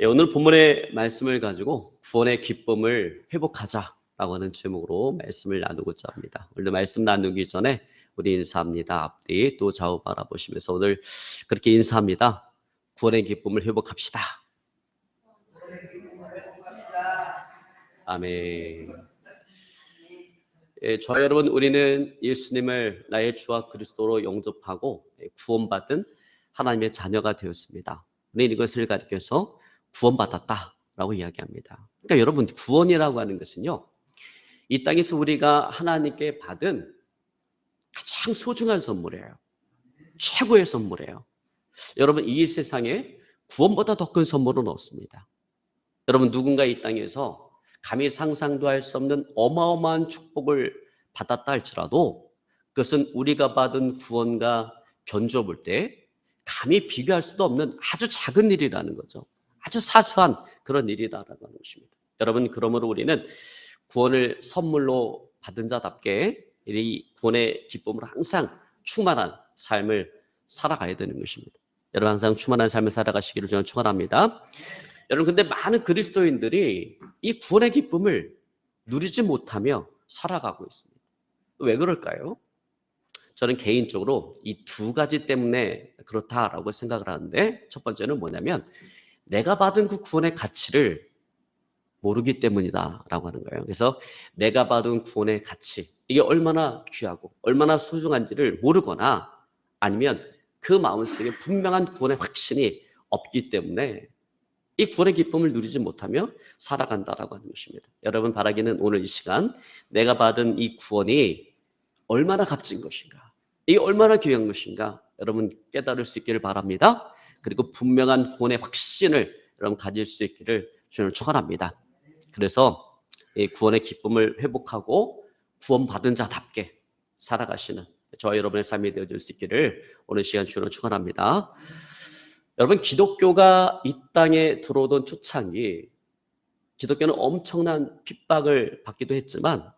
오늘 본문의 말씀을 가지고 구원의 기쁨을 회복하자라고 하는 제목으로 말씀을 나누고자 합니다. 오늘도 말씀 나누기 전에 우리 인사합니다. 앞뒤 또 좌우 바라보시면서 오늘 그렇게 인사합니다. 구원의 기쁨을 회복합시다. 아멘. 저와 여러분, 우리는 예수님을 나의 주와 그리스도로 영접하고 구원받은 하나님의 자녀가 되었습니다. 우리는 이것을 가리켜서 구원받았다라고 이야기합니다. 그러니까 여러분, 구원이라고 하는 것은요, 이 땅에서 우리가 하나님께 받은 가장 소중한 선물이에요. 최고의 선물이에요. 여러분, 이 세상에 구원보다 더 큰 선물은 없습니다. 여러분, 누군가 이 땅에서 감히 상상도 할 수 없는 어마어마한 축복을 받았다 할지라도 그것은 우리가 받은 구원과 견주어 볼 때 감히 비교할 수도 없는 아주 작은 일이라는 거죠. 아주 사소한 그런 일이다라는 것입니다. 여러분, 그러므로 우리는 구원을 선물로 받은 자답게 이 구원의 기쁨으로 항상 충만한 삶을 살아가야 되는 것입니다. 여러분, 항상 충만한 삶을 살아가시기를 저는 축원합니다. 여러분, 근데 많은 그리스도인들이 이 구원의 기쁨을 누리지 못하며 살아가고 있습니다. 왜 그럴까요? 저는 개인적으로 이 두 가지 때문에 그렇다라고 생각을 하는데, 첫 번째는 뭐냐면 내가 받은 그 구원의 가치를 모르기 때문이다라고 하는 거예요. 그래서 내가 받은 구원의 가치, 이게 얼마나 귀하고 얼마나 소중한지를 모르거나 아니면 그 마음속에 분명한 구원의 확신이 없기 때문에 이 구원의 기쁨을 누리지 못하며 살아간다라고 하는 것입니다. 여러분, 바라기는 오늘 이 시간 내가 받은 이 구원이 얼마나 값진 것인가, 이게 얼마나 귀한 것인가 여러분 깨달을 수 있기를 바랍니다. 그리고 분명한 구원의 확신을 여러분 가질 수 있기를 주님을 축원합니다. 그래서 이 구원의 기쁨을 회복하고 구원받은 자답게 살아가시는 저와 여러분의 삶이 되어줄 수 있기를 오늘 시간 주님을 축원합니다. 여러분, 기독교가 이 땅에 들어오던 초창기 기독교는 엄청난 핍박을 받기도 했지만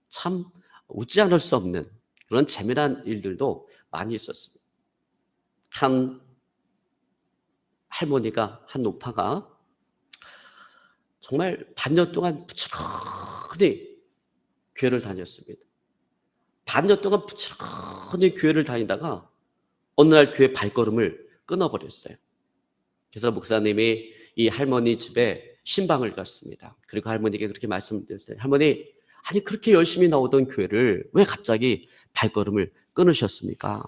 참 웃지 않을 수 없는 그런 재미난 일들도 많이 있었습니다. 한 할머니가, 한 노파가 정말 반년 동안 부지런히 교회를 다녔습니다. 반년 동안 부지런히 교회를 다니다가 어느 날 교회 발걸음을 끊어버렸어요. 그래서 목사님이 이 할머니 집에 신방을 갔습니다. 그리고 할머니에게 그렇게 말씀드렸어요. 할머니, 아니 그렇게 열심히 나오던 교회를 왜 갑자기 발걸음을 끊으셨습니까?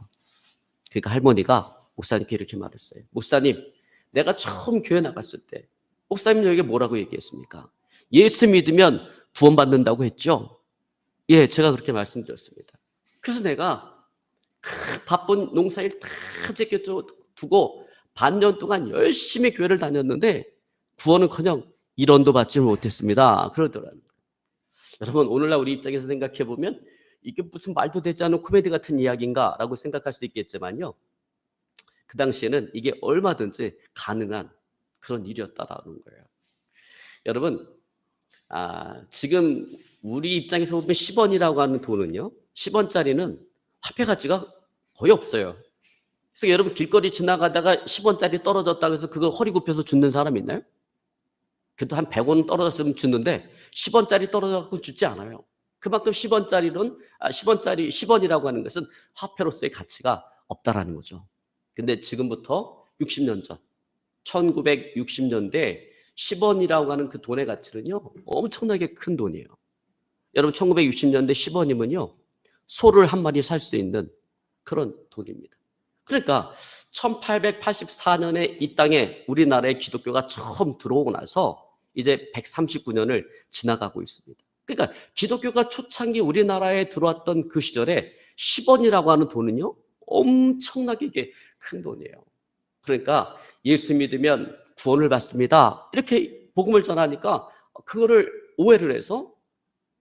그러니까 할머니가 목사님께 이렇게 말했어요. 목사님, 내가 처음 교회 나갔을 때 목사님 여기에 뭐라고 얘기했습니까? 예수 믿으면 구원받는다고 했죠? 예, 제가 그렇게 말씀드렸습니다. 그래서 내가 그 바쁜 농사일 다 제껴두고 반년 동안 열심히 교회를 다녔는데 구원은커녕 1원도 받지 못했습니다. 그러더라고요. 여러분, 오늘날 우리 입장에서 생각해보면 이게 무슨 말도 되지 않은 코미디 같은 이야기인가 라고 생각할 수 있겠지만요, 그 당시에는 이게 얼마든지 가능한 그런 일이었다라는 거예요. 여러분, 지금 우리 입장에서 보면 10원이라고 하는 돈은요, 10원짜리는 화폐 가치가 거의 없어요. 그래서 여러분, 길거리 지나가다가 10원짜리 떨어졌다고 해서 그거 허리 굽혀서 죽는 사람 있나요? 그래도 한 100원 떨어졌으면 죽는데 10원짜리 떨어져서 죽지 않아요. 그만큼 10원이라고 하는 것은 화폐로서의 가치가 없다라는 거죠. 근데 지금부터 60년 전, 1960년대 10원이라고 하는 그 돈의 가치는요, 엄청나게 큰 돈이에요. 여러분, 1960년대 10원이면요, 소를 한 마리 살 수 있는 그런 돈입니다. 그러니까 1884년에 이 땅에 우리나라에 기독교가 처음 들어오고 나서 이제 139년을 지나가고 있습니다. 그러니까 기독교가 초창기 우리나라에 들어왔던 그 시절에 10원이라고 하는 돈은요, 엄청나게 이게 큰 돈이에요. 그러니까 예수 믿으면 구원을 받습니다, 이렇게 복음을 전하니까 그거를 오해를 해서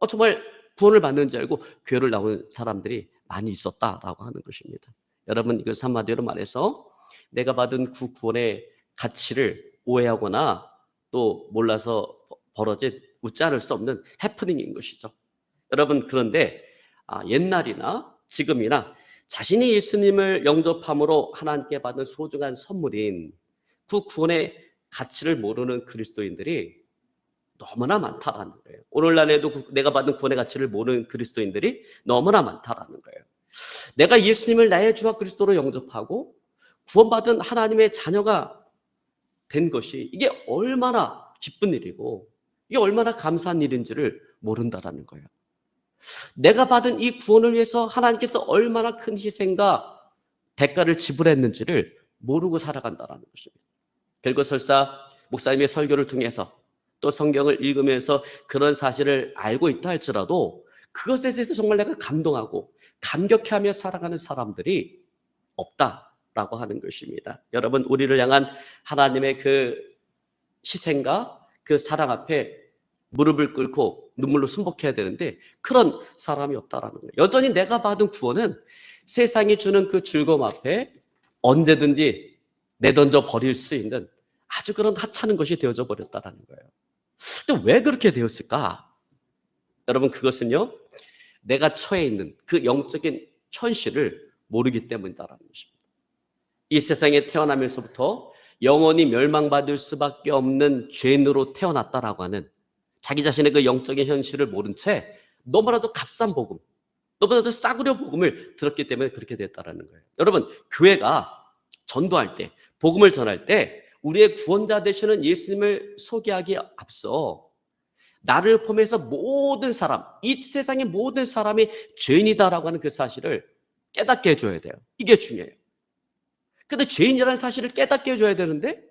정말 구원을 받는 줄 알고 교회를 나온 사람들이 많이 있었다라고 하는 것입니다. 여러분, 이것을 한마디로 말해서 내가 받은 그 구원의 가치를 오해하거나 또 몰라서 벌어진 웃지 않을 수 없는 해프닝인 것이죠. 여러분, 그런데 옛날이나 지금이나 자신이 예수님을 영접함으로 하나님께 받은 소중한 선물인 그 구원의 가치를 모르는 그리스도인들이 너무나 많다라는 거예요. 오늘날에도 내가 받은 구원의 가치를 모르는 그리스도인들이 너무나 많다라는 거예요. 내가 예수님을 나의 주와 그리스도로 영접하고 구원받은 하나님의 자녀가 된 것이 이게 얼마나 기쁜 일이고 이게 얼마나 감사한 일인지를 모른다라는 거예요. 내가 받은 이 구원을 위해서 하나님께서 얼마나 큰 희생과 대가를 지불했는지를 모르고 살아간다라는 것입니다. 결국 설사 목사님의 설교를 통해서 또 성경을 읽으면서 그런 사실을 알고 있다 할지라도 그것에 대해서 정말 내가 감동하고 감격해하며 살아가는 사람들이 없다라고 하는 것입니다. 여러분, 우리를 향한 하나님의 그 희생과 그 사랑 앞에 무릎을 꿇고 눈물로 순복해야 되는데 그런 사람이 없다라는 거예요. 여전히 내가 받은 구원은 세상이 주는 그 즐거움 앞에 언제든지 내던져 버릴 수 있는 아주 그런 하찮은 것이 되어져 버렸다라는 거예요. 근데 왜 그렇게 되었을까? 여러분, 그것은요, 내가 처해 있는 그 영적인 현실을 모르기 때문이다라는 것입니다. 이 세상에 태어나면서부터 영원히 멸망받을 수밖에 없는 죄인으로 태어났다라고 하는 자기 자신의 그 영적인 현실을 모른 채 너무나도 값싼 복음, 너무나도 싸구려 복음을 들었기 때문에 그렇게 됐다라는 거예요. 여러분, 교회가 전도할 때, 복음을 전할 때 우리의 구원자 되시는 예수님을 소개하기에 앞서 나를 포함해서 모든 사람, 이 세상의 모든 사람이 죄인이다라고 하는 그 사실을 깨닫게 해줘야 돼요. 이게 중요해요. 근데 죄인이라는 사실을 깨닫게 해줘야 되는데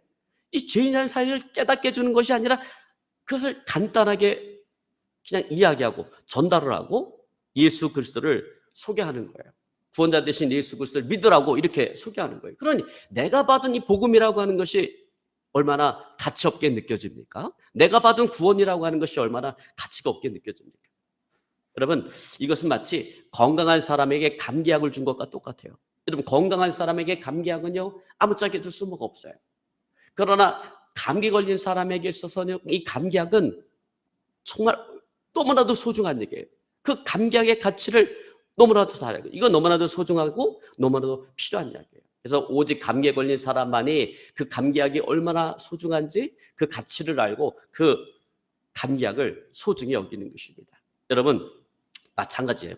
이 죄인이라는 사실을 깨닫게 해주는 것이 아니라 그것을 간단하게 그냥 이야기하고 전달을 하고 예수 그리스도를 소개하는 거예요. 구원자 되신 예수 그리스도를 믿으라고 이렇게 소개하는 거예요. 그러니 내가 받은 이 복음이라고 하는 것이 얼마나 가치 없게 느껴집니까? 내가 받은 구원이라고 하는 것이 얼마나 가치가 없게 느껴집니까? 여러분, 이것은 마치 건강한 사람에게 감기약을 준 것과 똑같아요. 여러분, 건강한 사람에게 감기약은요, 아무짝에도 쓸모가 없어요. 그러나 감기 걸린 사람에게 있어서는 이 감기약은 정말 너무나도 소중한 얘기예요. 그 감기약의 가치를 너무나도 잘 알고, 이건 너무나도 소중하고 너무나도 필요한 이야기예요. 그래서 오직 감기에 걸린 사람만이 그 감기약이 얼마나 소중한지 그 가치를 알고 그 감기약을 소중히 여기는 것입니다. 여러분, 마찬가지예요.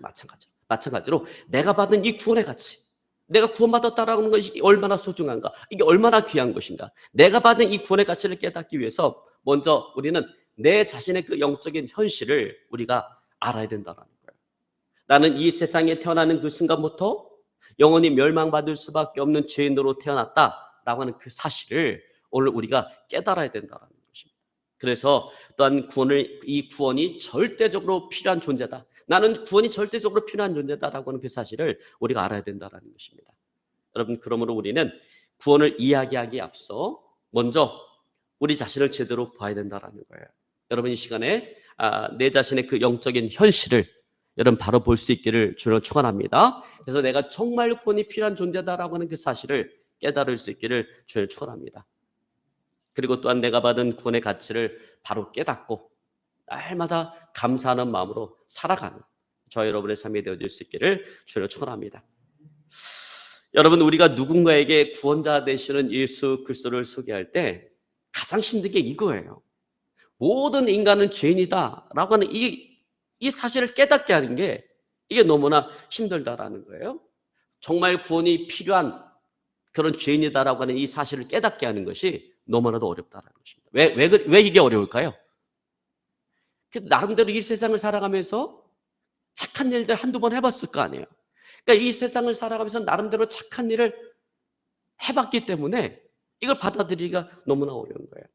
마찬가지로 내가 받은 이 구원의 가치, 내가 구원받았다라는 것이 얼마나 소중한가, 이게 얼마나 귀한 것인가, 내가 받은 이 구원의 가치를 깨닫기 위해서 먼저 우리는 내 자신의 그 영적인 현실을 우리가 알아야 된다는 거예요. 나는 이 세상에 태어나는 그 순간부터 영원히 멸망받을 수밖에 없는 죄인으로 태어났다라고 하는 그 사실을 오늘 우리가 깨달아야 된다는 것입니다. 그래서 또한 이 구원이 절대적으로 필요한 존재다. 나는 구원이 절대적으로 필요한 존재다라고 하는 그 사실을 우리가 알아야 된다는 것입니다. 여러분, 그러므로 우리는 구원을 이야기하기에 앞서 먼저 우리 자신을 제대로 봐야 된다는 거예요. 여러분, 이 시간에 내 자신의 그 영적인 현실을 여러분 바로 볼 수 있기를 주로 축원합니다. 그래서 내가 정말 구원이 필요한 존재다라고 하는 그 사실을 깨달을 수 있기를 주로 축원합니다. 그리고 또한 내가 받은 구원의 가치를 바로 깨닫고 날마다 감사하는 마음으로 살아가는 저 여러분의 삶이 되어질 수 있기를 주로 축원합니다. 여러분, 우리가 누군가에게 구원자 되시는 예수 그리스도를 소개할 때 가장 힘든 게 이거예요. 모든 인간은 죄인이다라고 하는 이 사실을 깨닫게 하는 게 이게 너무나 힘들다라는 거예요. 정말 구원이 필요한 그런 죄인이다라고 하는 이 사실을 깨닫게 하는 것이 너무나도 어렵다라는 것입니다. 왜 이게 어려울까요? 나름대로 이 세상을 살아가면서 착한 일들 한두 번 해봤을 거 아니에요. 그러니까 이 세상을 살아가면서 나름대로 착한 일을 해봤기 때문에 이걸 받아들이기가 너무나 어려운 거예요.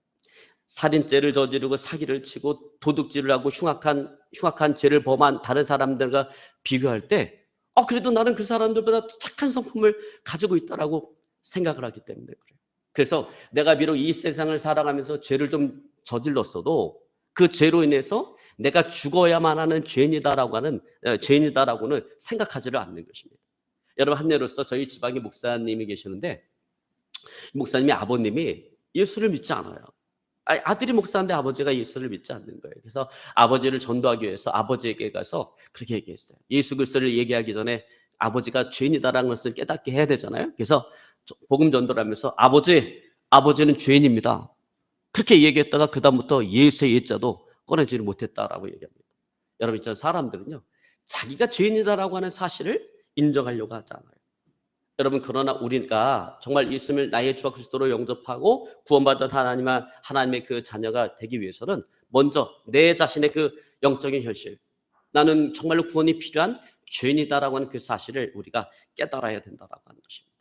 살인죄를 저지르고 사기를 치고 도둑질을 하고 흉악한 죄를 범한 다른 사람들과 비교할 때 그래도 나는 그 사람들보다 착한 성품을 가지고 있다라고 생각을 하기 때문에 그래요. 그래서 내가 비록 이 세상을 살아가면서 죄를 좀 저질렀어도 그 죄로 인해서 내가 죽어야만 하는 죄인이다라고는 생각하지를 않는 것입니다. 여러분, 한 예로서 저희 지방에 목사님이 계시는데 목사님이 아버님이 예수를 믿지 않아요. 아들이 목사인데 아버지가 예수를 믿지 않는 거예요. 그래서 아버지를 전도하기 위해서 아버지에게 가서 그렇게 얘기했어요. 예수 그리스도를 얘기하기 전에 아버지가 죄인이다라는 것을 깨닫게 해야 되잖아요. 그래서 복음 전도를 하면서 아버지는 죄인입니다. 그렇게 얘기했다가 그다음부터 예수의 예자도 꺼내지를 못했다라고 얘기합니다. 여러분 있잖아요. 사람들은요. 자기가 죄인이다라고 하는 사실을 인정하려고 하지 않아요. 여러분 그러나 우리가 정말 예수님을 나의 주와 그리스도로 영접하고 구원받은 하나님의 그 자녀가 되기 위해서는 먼저 내 자신의 그 영적인 현실, 나는 정말로 구원이 필요한 죄인이다라고 하는 그 사실을 우리가 깨달아야 된다라고 하는 것입니다.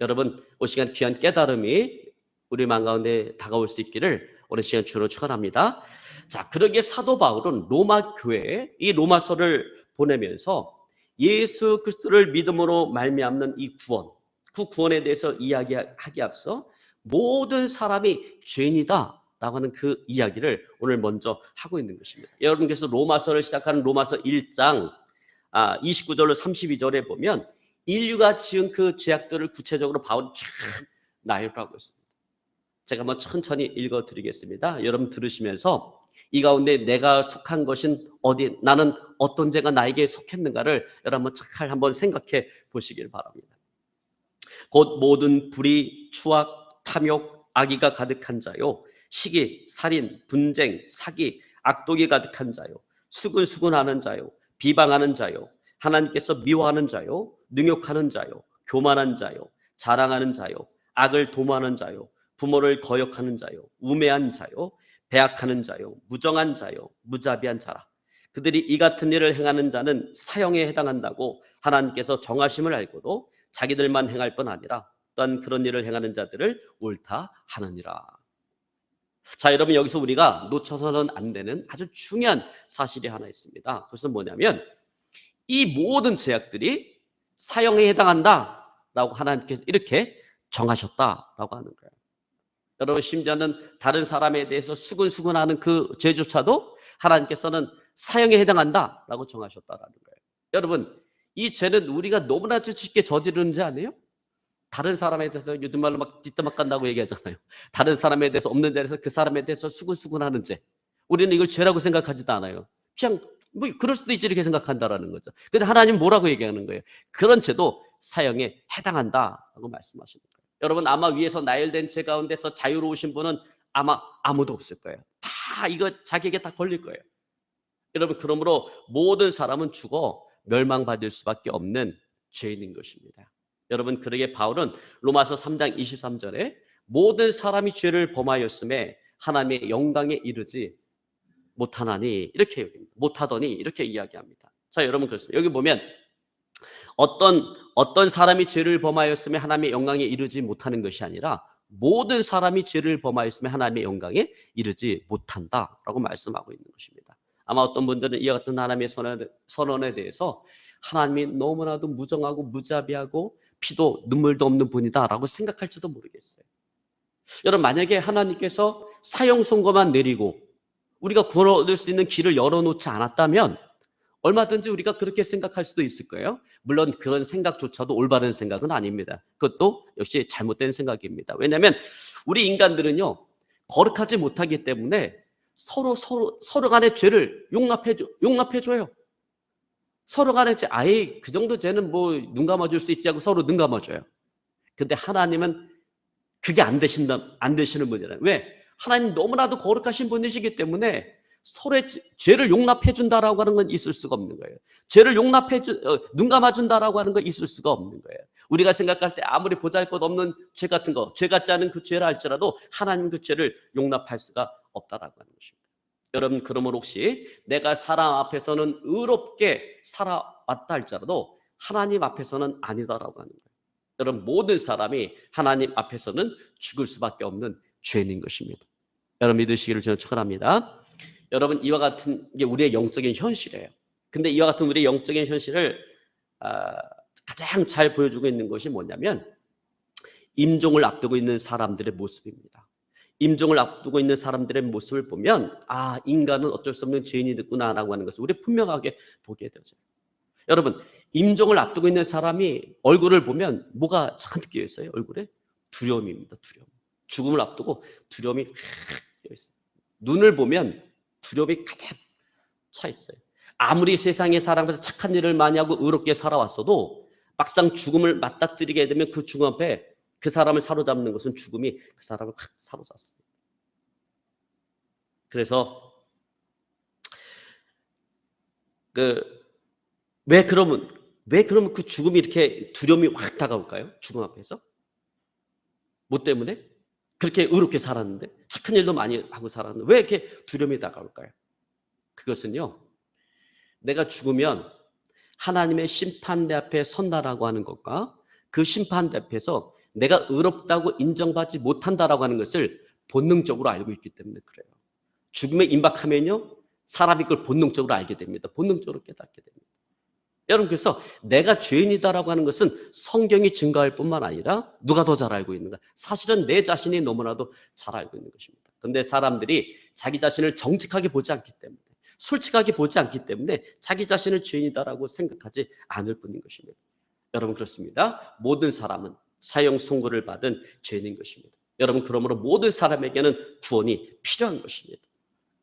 여러분 이 시간 귀한 깨달음이 우리 마음 가운데 다가올 수 있기를 오늘 시간 주로 축원합니다. 자, 그러기에 사도 바울은 로마 교회에 이 로마서를 보내면서 예수 그리스도를 믿음으로 말미암는 이 구원, 그 구원에 대해서 이야기하기 앞서 모든 사람이 죄인이다라고 하는 그 이야기를 오늘 먼저 하고 있는 것입니다. 여러분께서 로마서를 시작하는 로마서 1장 29절로 32절에 보면 인류가 지은 그 죄악들을 구체적으로 바울이 쫙 나열하고 있습니다. 제가 한번 천천히 읽어드리겠습니다. 여러분 들으시면서 이 가운데 내가 속한 것은 어디, 나는 어떤 죄가 나에게 속했는가를 여러분 한번 생각해 보시길 바랍니다. 곧 모든 불의, 추악, 탐욕, 악의가 가득한 자요, 시기, 살인, 분쟁, 사기, 악독이 가득한 자요, 수근수근하는 자요, 비방하는 자요, 하나님께서 미워하는 자요, 능욕하는 자요, 교만한 자요, 자랑하는 자요, 악을 도모하는 자요, 부모를 거역하는 자요, 우매한 자요, 배악하는 자요, 무정한 자요, 무자비한 자라. 그들이 이 같은 일을 행하는 자는 사형에 해당한다고 하나님께서 정하심을 알고도 자기들만 행할 뿐 아니라 또한 그런 일을 행하는 자들을 옳다 하느니라. 자, 여러분 여기서 우리가 놓쳐서는 안 되는 아주 중요한 사실이 하나 있습니다. 그것은 뭐냐면 이 모든 죄악들이 사형에 해당한다라고 하나님께서 이렇게 정하셨다라고 하는 거예요. 여러분 심지어는 다른 사람에 대해서 수근수근하는 그 죄조차도 하나님께서는 사형에 해당한다라고 정하셨다라는 거예요. 여러분 이 죄는 우리가 너무나 쉽게 저지르는 죄 아니에요? 다른 사람에 대해서 요즘 말로 막 뒷담화 깐다고 얘기하잖아요. 다른 사람에 대해서 없는 자리에서 그 사람에 대해서 수근수근하는 죄. 우리는 이걸 죄라고 생각하지도 않아요. 그냥 뭐 그럴 수도 있지 이렇게 생각한다라는 거죠. 근데 하나님 뭐라고 얘기하는 거예요? 그런 죄도 사형에 해당한다라고 말씀하시는 거예요. 여러분 아마 위에서 나열된 죄 가운데서 자유로우신 분은 아마 아무도 없을 거예요. 다 이거 자기에게 다 걸릴 거예요. 여러분 그러므로 모든 사람은 죽어 멸망받을 수밖에 없는 죄인인 것입니다. 여러분 그러기에 바울은 로마서 3장 23절에 모든 사람이 죄를 범하였음에 하나님의 영광에 이르지 못하나니 이렇게 못하더니 이렇게 이야기합니다. 자, 여러분 그렇습니다. 여기 보면 어떤 사람이 죄를 범하였으면 하나님의 영광에 이르지 못하는 것이 아니라 모든 사람이 죄를 범하였으면 하나님의 영광에 이르지 못한다라고 말씀하고 있는 것입니다. 아마 어떤 분들은 이와 같은 하나님의 선언에 대해서 하나님이 너무나도 무정하고 무자비하고 피도 눈물도 없는 분이다라고 생각할지도 모르겠어요. 여러분 만약에 하나님께서 사형 선고만 내리고 우리가 구원 얻을 수 있는 길을 열어놓지 않았다면 얼마든지 우리가 그렇게 생각할 수도 있을 거예요. 물론 그런 생각조차도 올바른 생각은 아닙니다. 그것도 역시 잘못된 생각입니다. 왜냐하면 우리 인간들은요 거룩하지 못하기 때문에 서로 간의 죄를 용납해줘요. 서로 간의 죄, 아예 그 정도 죄는 뭐 눈 감아줄 수 있지 하고 서로 눈 감아줘요. 근데 하나님은 그게 안 되시는 분이잖아요. 왜? 하나님 너무나도 거룩하신 분이시기 때문에 서로의 죄를 용납해 준다라고 하는 건 있을 수가 없는 거예요. 죄를 눈 감아 준다라고 하는 건 있을 수가 없는 거예요. 우리가 생각할 때 아무리 보잘것없는 죄 같은 거, 죄 같지 않은 그 죄를 할지라도 하나님 그 죄를 용납할 수가 없다라고 하는 것입니다. 여러분 그러므로 혹시 내가 사람 앞에서는 의롭게 살아왔다 할지라도 하나님 앞에서는 아니다라고 하는 거예요. 여러분 모든 사람이 하나님 앞에서는 죽을 수밖에 없는 죄인인 것입니다. 여러분 믿으시기를 저는 축원합니다. 여러분 이와 같은 게 우리의 영적인 현실이에요. 근데 이와 같은 우리의 영적인 현실을 가장 잘 보여주고 있는 것이 뭐냐면 임종을 앞두고 있는 사람들의 모습입니다. 임종을 앞두고 있는 사람들의 모습을 보면 인간은 어쩔 수 없는 죄인이구나라고 하는 것을 우리 분명하게 보게 되죠. 여러분 임종을 앞두고 있는 사람이 얼굴을 보면 뭐가 잔뜩 끼어 있어요? 얼굴에 두려움입니다. 두려움. 죽음을 앞두고 두려움이 끼어 있어요. 눈을 보면 두려움이 가득 차 있어요. 아무리 세상에 살아가면서 착한 일을 많이 하고 의롭게 살아왔어도 막상 죽음을 맞닥뜨리게 되면 그 죽음 앞에 그 사람을 사로잡는 것은 죽음이 그 사람을 확 사로잡습니다. 그래서 왜 그러면 그 죽음이 이렇게 두려움이 확 다가올까요? 죽음 앞에서? 뭐 때문에? 그렇게 의롭게 살았는데, 착한 일도 많이 하고 살았는데 왜 이렇게 두려움이 다가올까요? 그것은요, 내가 죽으면 하나님의 심판대 앞에 선다라고 하는 것과 그 심판대 앞에서 내가 의롭다고 인정받지 못한다라고 하는 것을 본능적으로 알고 있기 때문에 그래요. 죽음에 임박하면요, 사람이 그걸 본능적으로 알게 됩니다. 본능적으로 깨닫게 됩니다. 여러분, 그래서 내가 죄인이다라고 하는 것은 성경이 증거할 뿐만 아니라 누가 더 잘 알고 있는가? 사실은 내 자신이 너무나도 잘 알고 있는 것입니다. 그런데 사람들이 자기 자신을 정직하게 보지 않기 때문에, 솔직하게 보지 않기 때문에 자기 자신을 죄인이다라고 생각하지 않을 뿐인 것입니다. 여러분, 그렇습니다. 모든 사람은 사형 선고를 받은 죄인인 것입니다. 여러분, 그러므로 모든 사람에게는 구원이 필요한 것입니다.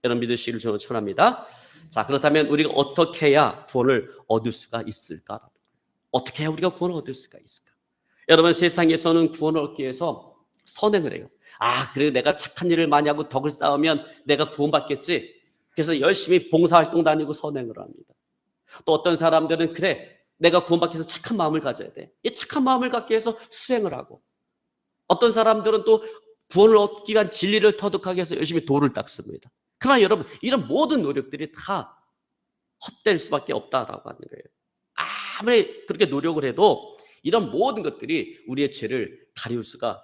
여러분, 믿으시기를 저는 축원합니다. 자, 그렇다면 우리가 어떻게 해야 구원을 얻을 수가 있을까? 어떻게 해야 우리가 구원을 얻을 수가 있을까? 여러분, 세상에서는 구원을 얻기 위해서 선행을 해요. 그래, 내가 착한 일을 많이 하고 덕을 쌓으면 내가 구원받겠지. 그래서 열심히 봉사활동 다니고 선행을 합니다. 또 어떤 사람들은 그래, 내가 구원받기 위해서 착한 마음을 가져야 돼. 이 착한 마음을 갖기 위해서 수행을 하고, 어떤 사람들은 또 구원을 얻기 위한 진리를 터득하기 위해서 열심히 도를 닦습니다. 그러나 여러분, 이런 모든 노력들이 다 헛될 수밖에 없다라고 하는 거예요. 아무리 그렇게 노력을 해도 이런 모든 것들이 우리의 죄를 가리울 수가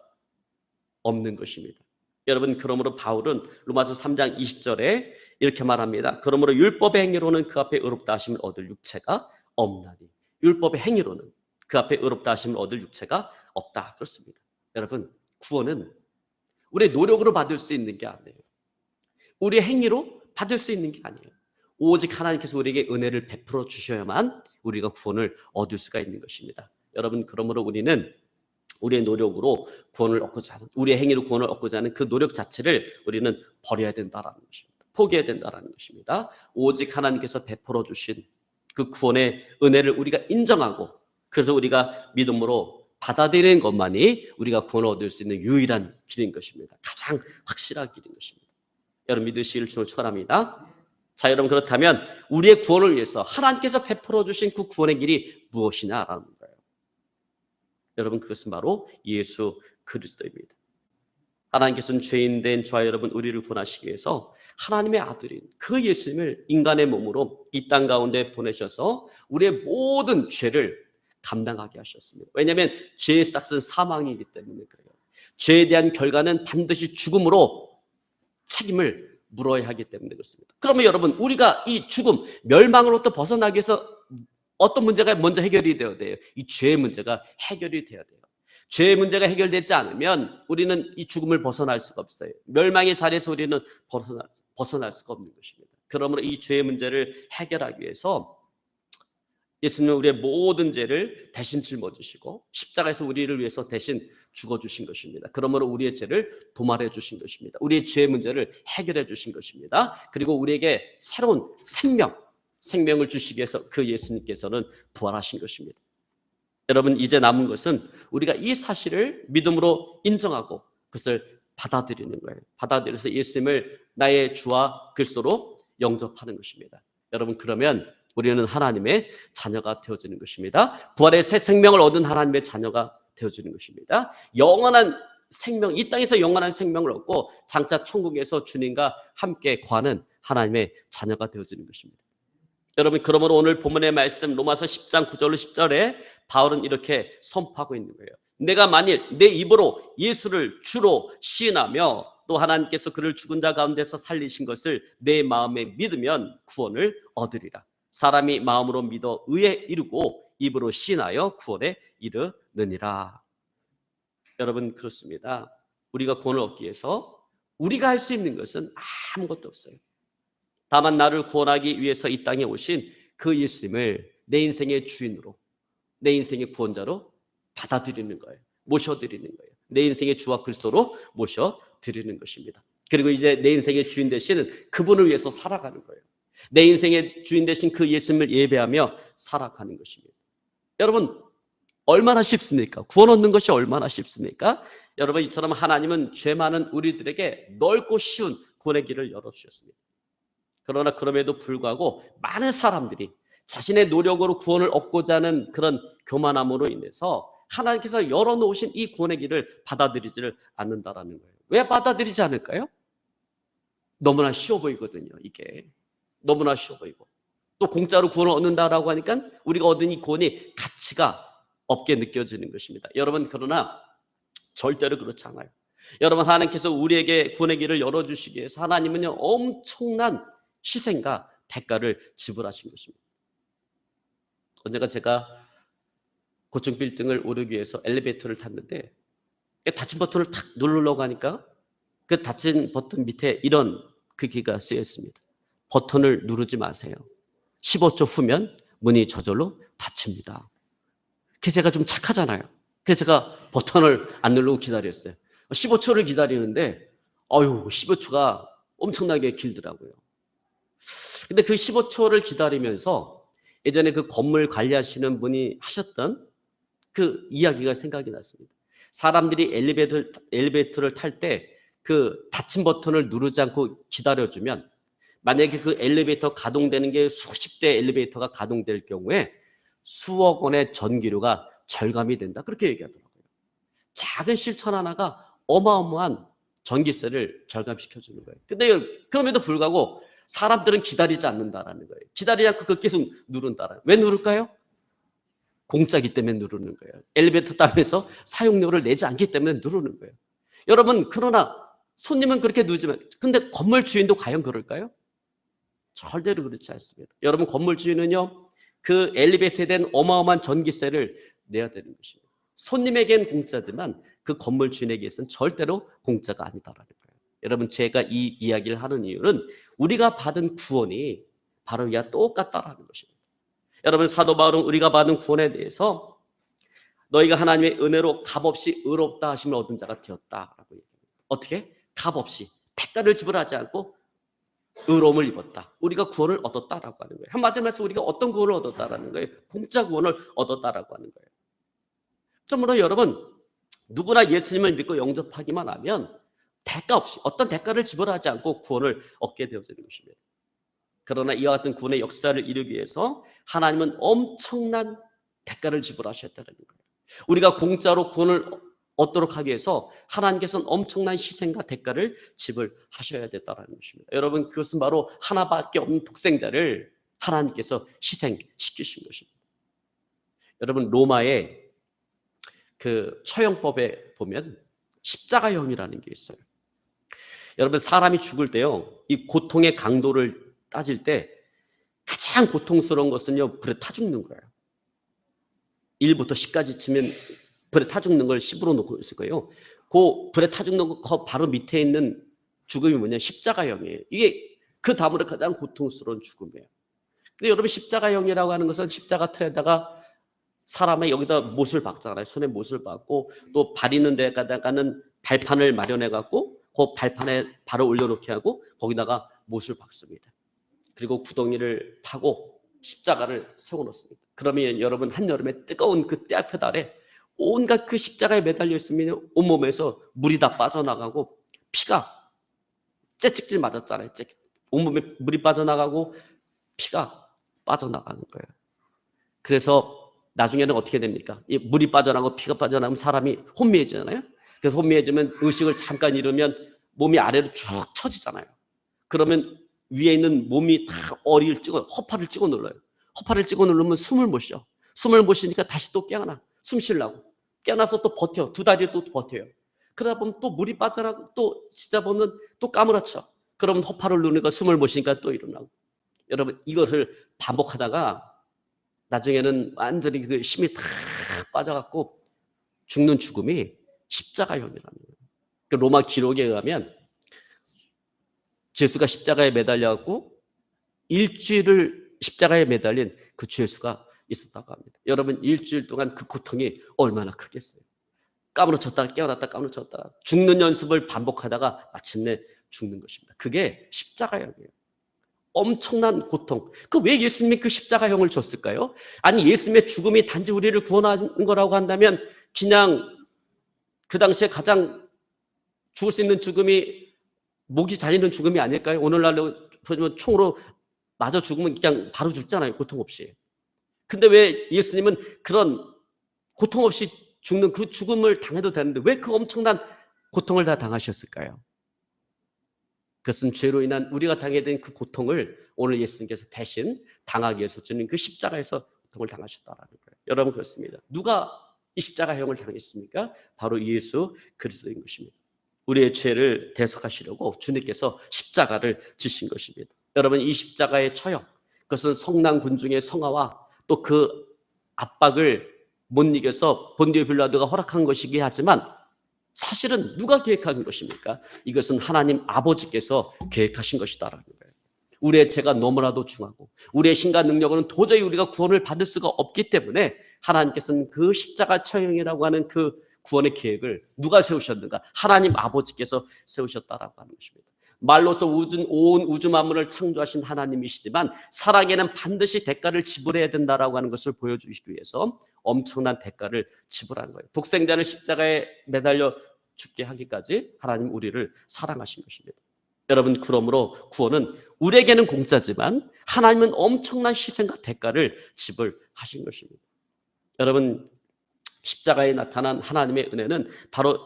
없는 것입니다. 여러분, 그러므로 바울은 로마서 3장 20절에 이렇게 말합니다. 그러므로 율법의 행위로는 그 앞에 의롭다 하심을 얻을 육체가 없나니. 율법의 행위로는 그 앞에 의롭다 하심을 얻을 육체가 없다. 그렇습니다. 여러분, 구원은 우리의 노력으로 받을 수 있는 게 아니에요. 우리의 행위로 받을 수 있는 게 아니에요. 오직 하나님께서 우리에게 은혜를 베풀어 주셔야만 우리가 구원을 얻을 수가 있는 것입니다. 여러분, 그러므로 우리는 우리의 노력으로 구원을 얻고자 하는, 우리의 행위로 구원을 얻고자 하는 그 노력 자체를 우리는 버려야 된다라는 것입니다. 포기해야 된다라는 것입니다. 오직 하나님께서 베풀어 주신 그 구원의 은혜를 우리가 인정하고, 그래서 우리가 믿음으로 받아들이는 것만이 우리가 구원을 얻을 수 있는 유일한 길인 것입니다. 가장 확실한 길인 것입니다. 여러분, 믿으시기를 주로 축원합니다. 자, 여러분, 그렇다면 우리의 구원을 위해서 하나님께서 베풀어 주신 그 구원의 길이 무엇이냐라는 거예요. 여러분, 그것은 바로 예수 그리스도입니다. 하나님께서는 죄인된 저와 여러분, 우리를 구원하시기 위해서 하나님의 아들인 그 예수님을 인간의 몸으로 이 땅 가운데 보내셔서 우리의 모든 죄를 감당하게 하셨습니다. 왜냐하면 죄의 싹은 사망이기 때문에 그래요. 죄에 대한 결과는 반드시 죽음으로 책임을 물어야 하기 때문에 그렇습니다. 그러면 여러분, 우리가 이 죽음, 멸망으로부터 벗어나기 위해서 어떤 문제가 먼저 해결이 되어야 돼요? 이 죄의 문제가 해결이 되어야 돼요. 죄의 문제가 해결되지 않으면 우리는 이 죽음을 벗어날 수가 없어요. 멸망의 자리에서 우리는 벗어날 수가 없는 것입니다. 그러므로 이 죄의 문제를 해결하기 위해서 예수님은 우리의 모든 죄를 대신 짊어지시고 십자가에서 우리를 위해서 대신 죽어주신 것입니다. 그러므로 우리의 죄를 도말해 주신 것입니다. 우리의 죄의 문제를 해결해 주신 것입니다. 그리고 우리에게 새로운 생명을 주시기 위해서 그 예수님께서는 부활하신 것입니다. 여러분, 이제 남은 것은 우리가 이 사실을 믿음으로 인정하고 그것을 받아들이는 거예요. 받아들여서 예수님을 나의 주와 그리스도로 영접하는 것입니다. 여러분, 그러면 우리는 하나님의 자녀가 되어지는 것입니다. 부활의 새 생명을 얻은 하나님의 자녀가 되어지는 것입니다. 영원한 생명, 이 땅에서 영원한 생명을 얻고 장차 천국에서 주님과 함께 거하는 하나님의 자녀가 되어지는 것입니다. 여러분, 그러므로 오늘 본문의 말씀 로마서 10장 9절로 10절에 바울은 이렇게 선포하고 있는 거예요. 내가 만일 내 입으로 예수를 주로 시인하며 또 하나님께서 그를 죽은 자 가운데서 살리신 것을 내 마음에 믿으면 구원을 얻으리라. 사람이 마음으로 믿어 의에 이르고 입으로 시인하여 구원에 이르느니라. 여러분, 그렇습니다. 우리가 구원을 얻기 위해서 우리가 할 수 있는 것은 아무것도 없어요. 다만 나를 구원하기 위해서 이 땅에 오신 그 예수님을 내 인생의 주인으로, 내 인생의 구원자로 받아들이는 거예요. 모셔드리는 거예요. 내 인생의 주와 그리스도로 모셔드리는 것입니다. 그리고 이제 내 인생의 주인 되시는 그분을 위해서 살아가는 거예요. 내 인생의 주인 되신 그 예수님을 예배하며 살아가는 것입니다. 여러분, 얼마나 쉽습니까? 구원 얻는 것이 얼마나 쉽습니까? 여러분, 이처럼 하나님은 죄 많은 우리들에게 넓고 쉬운 구원의 길을 열어주셨습니다. 그러나 그럼에도 불구하고 많은 사람들이 자신의 노력으로 구원을 얻고자 하는 그런 교만함으로 인해서 하나님께서 열어놓으신 이 구원의 길을 받아들이지를 않는다라는 거예요. 왜 받아들이지 않을까요? 너무나 쉬워 보이거든요. 이게 너무나 쉬워 보이고, 또 공짜로 구원을 얻는다라고 하니까 우리가 얻은 이 구원이 가치가 없게 느껴지는 것입니다. 여러분, 그러나 절대로 그렇지 않아요. 여러분, 하나님께서 우리에게 구원의 길을 열어주시기 위해서 하나님은요 엄청난 희생과 대가를 지불하신 것입니다. 언젠가 제가 고층 빌딩을 오르기 위해서 엘리베이터를 탔는데 닫힌 버튼을 탁 누르려고 하니까 그 닫힌 버튼 밑에 이런 글귀가 쓰여 있습니다. 버튼을 누르지 마세요. 15초 후면 문이 저절로 닫힙니다. 그래서 제가 좀 착하잖아요. 그래서 제가 버튼을 안 누르고 기다렸어요. 15초를 기다리는데 15초가 엄청나게 길더라고요. 근데 그 15초를 기다리면서 예전에 그 건물 관리하시는 분이 하셨던 그 이야기가 생각이 났습니다. 사람들이 엘리베이터를 탈 때 그 닫힌 버튼을 누르지 않고 기다려주면 만약에 그 엘리베이터 가동되는 게 수십 대 엘리베이터가 가동될 경우에 수억 원의 전기료가 절감이 된다. 그렇게 얘기하더라고요. 작은 실천 하나가 어마어마한 전기세를 절감시켜주는 거예요. 근데 그럼에도 불구하고 사람들은 기다리지 않는다라는 거예요. 기다리지 않고 그걸 계속 누른다라는 거예요. 왜 누를까요? 공짜기 때문에 누르는 거예요. 엘리베이터 타면서 사용료를 내지 않기 때문에 누르는 거예요. 여러분, 그러나 손님은 그렇게 누르지만 근데 건물 주인도 과연 그럴까요? 절대로 그렇지 않습니다. 여러분, 건물 주인은요 그 엘리베이터에 대한 어마어마한 전기세를 내야 되는 것입니다. 손님에겐 공짜지만 그 건물 주인에게서는 절대로 공짜가 아니다라는 거예요. 여러분, 제가 이 이야기를 하는 이유는 우리가 받은 구원이 바로 이와 똑같다라는 것입니다. 여러분, 사도 바울은 우리가 받은 구원에 대해서 너희가 하나님의 은혜로 값없이 의롭다 하심을 얻은 자가 되었다라고 얘기합니다. 어떻게? 값없이 대가를 지불하지 않고 의로움을 입었다. 우리가 구원을 얻었다라고 하는 거예요. 한마디로 말해서 우리가 어떤 구원을 얻었다라는 거예요? 공짜 구원을 얻었다라고 하는 거예요. 그러므로 여러분, 누구나 예수님을 믿고 영접하기만 하면 대가 없이 어떤 대가를 지불하지 않고 구원을 얻게 되어지는 것입니다. 그러나 이와 같은 구원의 역사를 이루기 위해서 하나님은 엄청난 대가를 지불하셨다는 거예요. 우리가 공짜로 구원을 얻도록 하기 위해서 하나님께서는 엄청난 희생과 대가를 지불하셔야 됐다는 것입니다. 여러분, 그것은 바로 하나밖에 없는 독생자를 하나님께서 희생시키신 것입니다. 여러분, 로마의 그 처형법에 보면 십자가형이라는 게 있어요. 여러분, 사람이 죽을 때요, 이 고통의 강도를 따질 때 가장 고통스러운 것은요, 불에 타 죽는 거예요. 1부터 10까지 치면 불에 타 죽는 걸 10으로 놓고 있을 거예요. 그 불에 타 죽는 거 바로 밑에 있는 죽음이 뭐냐? 십자가형이에요. 이게 그 다음으로 가장 고통스러운 죽음이에요. 근데 여러분, 십자가형이라고 하는 것은 십자가 틀에다가 사람의 여기다 못을 박잖아요. 손에 못을 박고 또 발 있는 데다가는 발판을 마련해 갖고 그 발판에 발을 올려놓게 하고 거기다가 못을 박습니다. 그리고 구덩이를 파고 십자가를 세워놓습니다. 그러면 여러분, 한여름에 뜨거운 그 떼약볕 아래 온갖 그 십자가에 매달려 있으면 온몸에서 물이 다 빠져나가고 피가 째찍질 맞았잖아요. 온몸에 물이 빠져나가고 피가 빠져나가는 거예요. 그래서 나중에는 어떻게 됩니까? 이 물이 빠져나가고 피가 빠져나가면 사람이 혼미해지잖아요. 그래서 혼미해지면 의식을 잠깐 잃으면 몸이 아래로 쭉 처지잖아요. 그러면 위에 있는 몸이 다 허파를 찍어 눌러요. 허파를 찍어 누르면 숨을 못 쉬어. 숨을 못 쉬니까 다시 또 깨어나. 숨 쉬려고. 깨어나서 또 버텨. 두 다리를 또 버텨요. 그러다 보면 또 물이 빠져나가고 또 쉬다 보면 또 까무러쳐. 그러면 허파를 누르니까 숨을 못 쉬니까 또 일어나고. 여러분, 이것을 반복하다가 나중에는 완전히 그 힘이 다 빠져갖고 죽는 죽음이 십자가형이라는 거예요. 그 로마 기록에 의하면 예수가 십자가에 매달려갖고 일주일을 십자가에 매달린 그 죄수가 있었다고 합니다. 여러분, 일주일 동안 그 고통이 얼마나 크겠어요. 까무러쳤다가 깨어났다 까무러쳤다가 죽는 연습을 반복하다가 마침내 죽는 것입니다. 그게 십자가형이에요. 엄청난 고통. 그 왜 예수님이 그 십자가형을 줬을까요? 아니, 예수님의 죽음이 단지 우리를 구원하는 거라고 한다면 그냥 그 당시에 가장 죽을 수 있는 죽음이 목이 잘리는 죽음이 아닐까요? 오늘날로 보면 총으로 맞아 죽으면 그냥 바로 죽잖아요, 고통 없이. 근데 왜 예수님은 그런 고통 없이 죽는 그 죽음을 당해도 되는데 왜 그 엄청난 고통을 다 당하셨을까요? 그것은 죄로 인한 우리가 당해야 된 그 고통을 오늘 예수님께서 대신 당하기 위해서 주는 그 십자가에서 고통을 당하셨다라는 거예요. 여러분 그렇습니다. 누가 이 십자가형을 당했습니까? 바로 예수 그리스도인 것입니다. 우리의 죄를 대속하시려고 주님께서 십자가를 지신 것입니다. 여러분 이 십자가의 처형, 그것은 성난 군중의 성화와 또 그 압박을 못 이겨서 본디오 빌라도가 허락한 것이긴 하지만 사실은 누가 계획한 것입니까? 이것은 하나님 아버지께서 계획하신 것이다라는 거예요. 우리의 죄가 너무나도 중하고 우리의 신과 능력으로는 도저히 우리가 구원을 받을 수가 없기 때문에 하나님께서는 그 십자가 처형이라고 하는 그 구원의 계획을 누가 세우셨는가? 하나님 아버지께서 세우셨다라고 하는 것입니다. 말로서 온 우주 만물을 창조하신 하나님이시지만 사랑에는 반드시 대가를 지불해야 된다라고 하는 것을 보여주시기 위해서 엄청난 대가를 지불한 거예요. 독생자를 십자가에 매달려 죽게 하기까지 하나님 우리를 사랑하신 것입니다. 여러분 그러므로 구원은 우리에게는 공짜지만 하나님은 엄청난 희생과 대가를 지불하신 것입니다. 여러분 십자가에 나타난 하나님의 은혜는 바로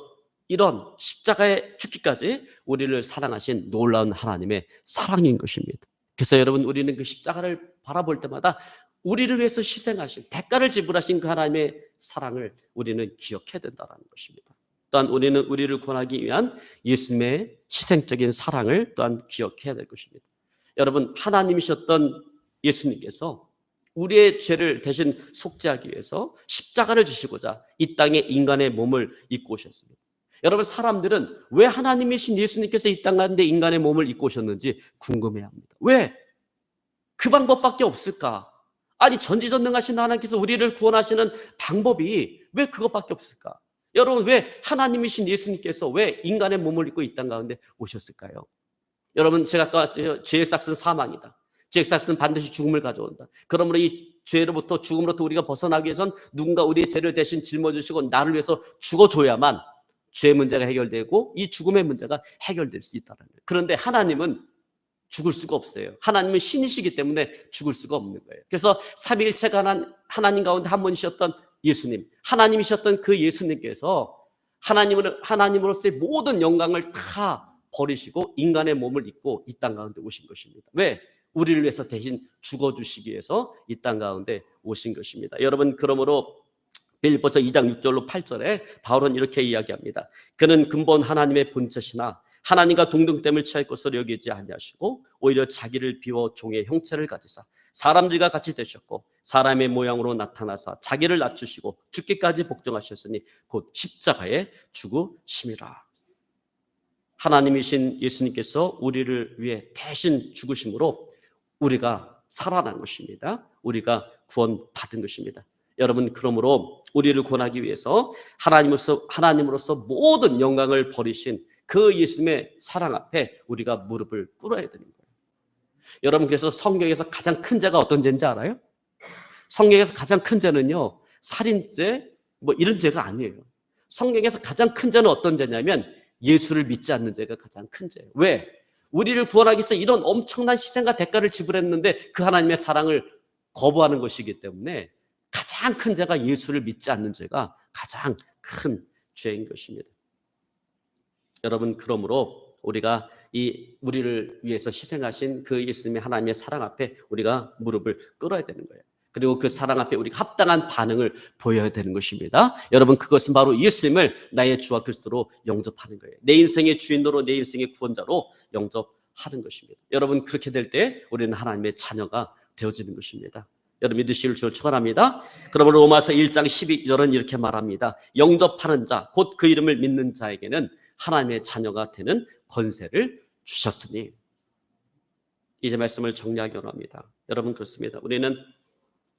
이런 십자가에 죽기까지 우리를 사랑하신 놀라운 하나님의 사랑인 것입니다. 그래서 여러분 우리는 그 십자가를 바라볼 때마다 우리를 위해서 희생하신 대가를 지불하신 그 하나님의 사랑을 우리는 기억해야 된다는 것입니다. 또한 우리는 우리를 구원하기 위한 예수님의 희생적인 사랑을 또한 기억해야 될 것입니다. 여러분 하나님이셨던 예수님께서 우리의 죄를 대신 속죄하기 위해서 십자가를 지시고자 이 땅에 인간의 몸을 입고 오셨습니다. 여러분 사람들은 왜 하나님이신 예수님께서 이 땅 가운데 인간의 몸을 입고 오셨는지 궁금해합니다. 왜? 그 방법밖에 없을까? 아니 전지전능하신 하나님께서 우리를 구원하시는 방법이 왜 그것밖에 없을까? 여러분 왜 하나님이신 예수님께서 왜 인간의 몸을 입고 이 땅 가운데 오셨을까요? 여러분 제가 아까 죄의 삭은 사망이다. 죄의 삭은 반드시 죽음을 가져온다. 그러므로 이 죄로부터 죽음으로부터 우리가 벗어나기 위해선 누군가 우리의 죄를 대신 짊어지시고 나를 위해서 죽어줘야만 죄의 문제가 해결되고 이 죽음의 문제가 해결될 수 있다는 거예요. 그런데 하나님은 죽을 수가 없어요. 하나님은 신이시기 때문에 죽을 수가 없는 거예요. 그래서 삼위일체가 하나님 가운데 한 분이셨던 예수님, 하나님이셨던 그 예수님께서 하나님으로서의 모든 영광을 다 버리시고 인간의 몸을 입고 이 땅 가운데 오신 것입니다. 왜? 우리를 위해서 대신 죽어주시기 위해서 이 땅 가운데 오신 것입니다. 여러분 그러므로 빌립보서 2장 6절로 8절에 바울은 이렇게 이야기합니다. 그는 근본 하나님의 본체시나 하나님과 동등됨을 취할 것으로 여기지 아니하시고 오히려 자기를 비워 종의 형체를 가지사 사람들과 같이 되셨고 사람의 모양으로 나타나사 자기를 낮추시고 죽기까지 복종하셨으니 곧 십자가에 죽으심이라. 하나님이신 예수님께서 우리를 위해 대신 죽으심으로 우리가 살아난 것입니다. 우리가 구원받은 것입니다. 여러분 그러므로 우리를 구원하기 위해서 하나님으로서 모든 영광을 버리신 그 예수님의 사랑 앞에 우리가 무릎을 꿇어야 되는 거예요. 여러분 그래서 성경에서 가장 큰 죄가 어떤 죄인지 알아요? 성경에서 가장 큰 죄는요 살인죄 뭐 이런 죄가 아니에요. 성경에서 가장 큰 죄는 어떤 죄냐면 예수를 믿지 않는 죄가 가장 큰 죄예요. 왜? 우리를 구원하기 위해서 이런 엄청난 희생과 대가를 지불했는데 그 하나님의 사랑을 거부하는 것이기 때문에 가장 큰 죄가 예수를 믿지 않는 죄가 가장 큰 죄인 것입니다. 여러분 그러므로 우리가 우리를 위해서 희생하신 그 예수님의 하나님의 사랑 앞에 우리가 무릎을 꿇어야 되는 거예요. 그리고 그 사랑 앞에 우리가 합당한 반응을 보여야 되는 것입니다. 여러분 그것은 바로 예수님을 나의 주와 그리스도로 영접하는 거예요. 내 인생의 주인으로 내 인생의 구원자로 영접하는 것입니다. 여러분 그렇게 될 때 우리는 하나님의 자녀가 되어지는 것입니다. 여러분 믿으시길 주를 축원합니다. 그러므로 로마서 1장 12절은 이렇게 말합니다. 영접하는 자, 곧 그 이름을 믿는 자에게는 하나님의 자녀가 되는 권세를 주셨으니. 이제 말씀을 정리하기 원합니다. 여러분 그렇습니다. 우리는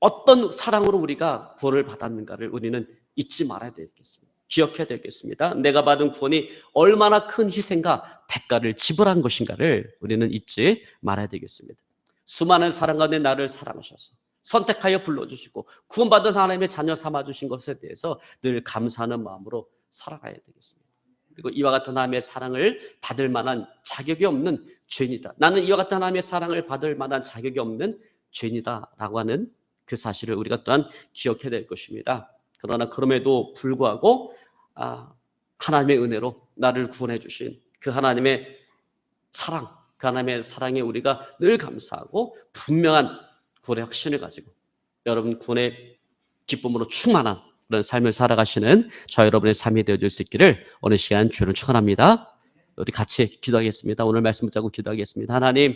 어떤 사랑으로 우리가 구원을 받았는가를 우리는 잊지 말아야 되겠습니다. 기억해야 되겠습니다. 내가 받은 구원이 얼마나 큰 희생과 대가를 지불한 것인가를 우리는 잊지 말아야 되겠습니다. 수많은 사랑 가운데 나를 사랑하셔서 선택하여 불러주시고 구원받은 하나님의 자녀 삼아주신 것에 대해서 늘 감사하는 마음으로 살아가야 되겠습니다. 그리고 이와 같은 하나님의 사랑을 받을 만한 자격이 없는 죄인이다. 나는 이와 같은 하나님의 사랑을 받을 만한 자격이 없는 죄인이다라고 하는 그 사실을 우리가 또한 기억해야 될 것입니다. 그러나 그럼에도 불구하고 하나님의 은혜로 나를 구원해 주신 그 하나님의 사랑, 그 하나님의 사랑에 우리가 늘 감사하고 분명한 구원의 확신을 가지고 여러분 구원의 기쁨으로 충만한 그런 삶을 살아가시는 저 여러분의 삶이 되어줄 수 있기를 오늘 시간 주를 축원합니다. 우리 같이 기도하겠습니다. 오늘 말씀 붙잡고 기도하겠습니다. 하나님,